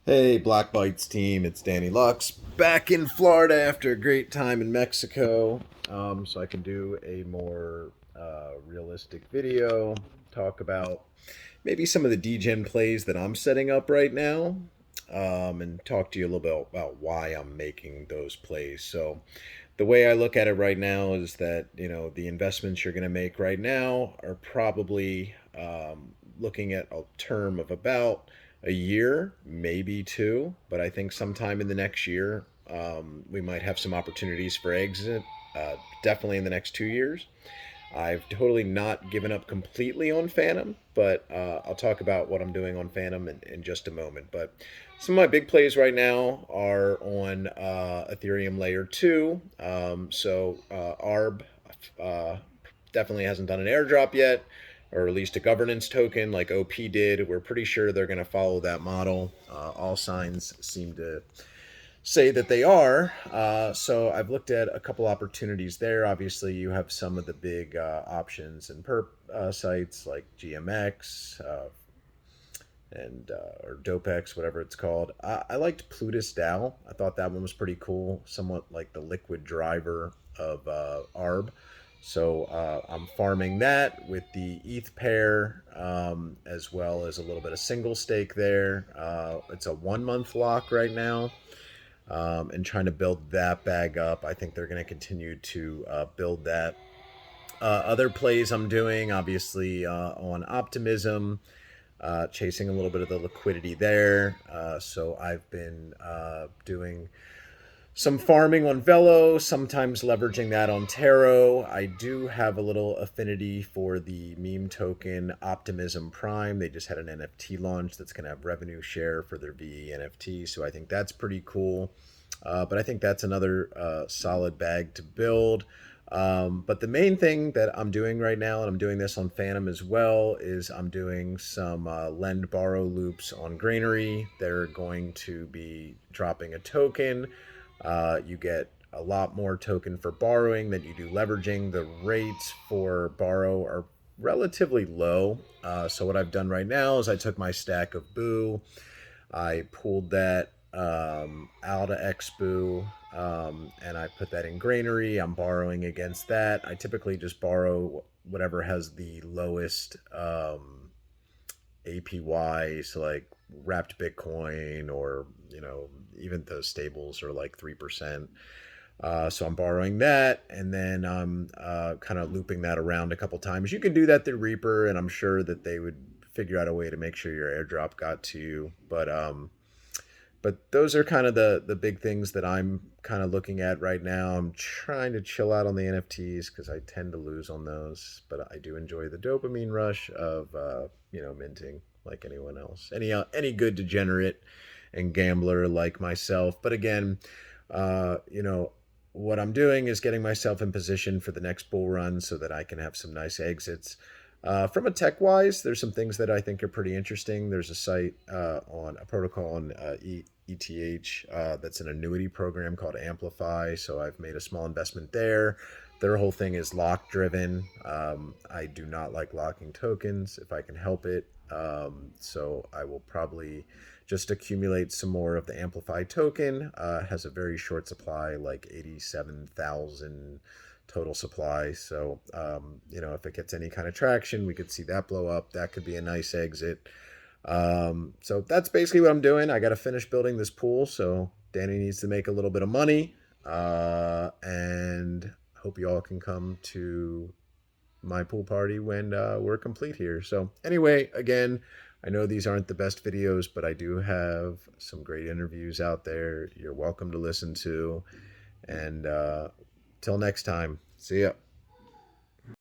Hey, blockbytes team, it's Danny Lux back in Florida after a great time in Mexico. So I can do a more realistic video, talk about maybe some of the degen plays that I'm setting up right now, and talk to you a little bit about why I'm making those plays. So the way I look at it right now is that the investments you're going to make right now are probably looking at a term of about a year, maybe two, but I think sometime in the next year we might have some opportunities for exit. Definitely in the next 2 years. I've totally not given up completely on Phantom, but I'll talk about what I'm doing on Phantom in just a moment. But some of my big plays right now are on Ethereum Layer 2. ARB uh, definitely hasn't done an airdrop yet, or released a governance token like OP did. We're pretty sure they're going to follow that model. All signs seem to say that they are. So I've looked at a couple opportunities there. Obviously, you have some of the big options and perp sites like GMX and or Dopex, whatever it's called. I liked Plutus DAO. I thought that one was pretty cool, somewhat like the liquid driver of ARB. So I'm farming that with the ETH pair, as well as a little bit of single stake there. It's a 1 month lock right now, and trying to build that bag up. I think they're going to continue to build that. Other plays I'm doing, obviously, on optimism, chasing a little bit of the liquidity there. So I've been doing some farming on Velo, sometimes leveraging that on Taro. I do have a little affinity for the meme token Optimism Prime. They just had an NFT launch that's going to have revenue share for their VE NFT, so I think that's pretty cool. But I think that's another solid bag to build. But the main thing that I'm doing right now, and I'm doing this on Phantom as well, is I'm doing some lend borrow loops on Granary. They're going to be dropping a token. You get a lot more token for borrowing than you do leveraging. The rates for borrow are relatively low. So what I've done right now is I took my stack of Boo, I pulled that out of XBoo, and I put that in Granary. I'm borrowing against that. I typically just borrow whatever has the lowest APY, so like wrapped Bitcoin, or even those stables are like 3%. So I'm borrowing that, and then I'm kind of looping that around a couple times. You can do that through Reaper, and I'm sure that they would figure out a way to make sure your airdrop got to you. But those are kind of the big things that I'm kind of looking at right now. I'm trying to chill out on the NFTs because I tend to lose on those, but I do enjoy the dopamine rush of minting like anyone else, any good degenerate and gambler like myself. But again, what I'm doing is getting myself in position for the next bull run so that I can have some nice exits. From a tech wise, there's some things that I think are pretty interesting. There's a site on a protocol on ETH that's an annuity program called Amplify. So I've made a small investment there. Their whole thing is lock driven. I do not like locking tokens if I can help it. So I will probably just accumulate some more of the Amplify token. Has a very short supply, like 87,000 total supply. So, if it gets any kind of traction, we could see that blow up. That could be a nice exit. So that's basically what I'm doing. I got to finish building this pool. So Danny needs to make a little bit of money. And hope you all can come to my pool party when we're complete here. So anyway, again, I know these aren't the best videos, but I do have some great interviews out there you're welcome to listen to. And till next time, see ya.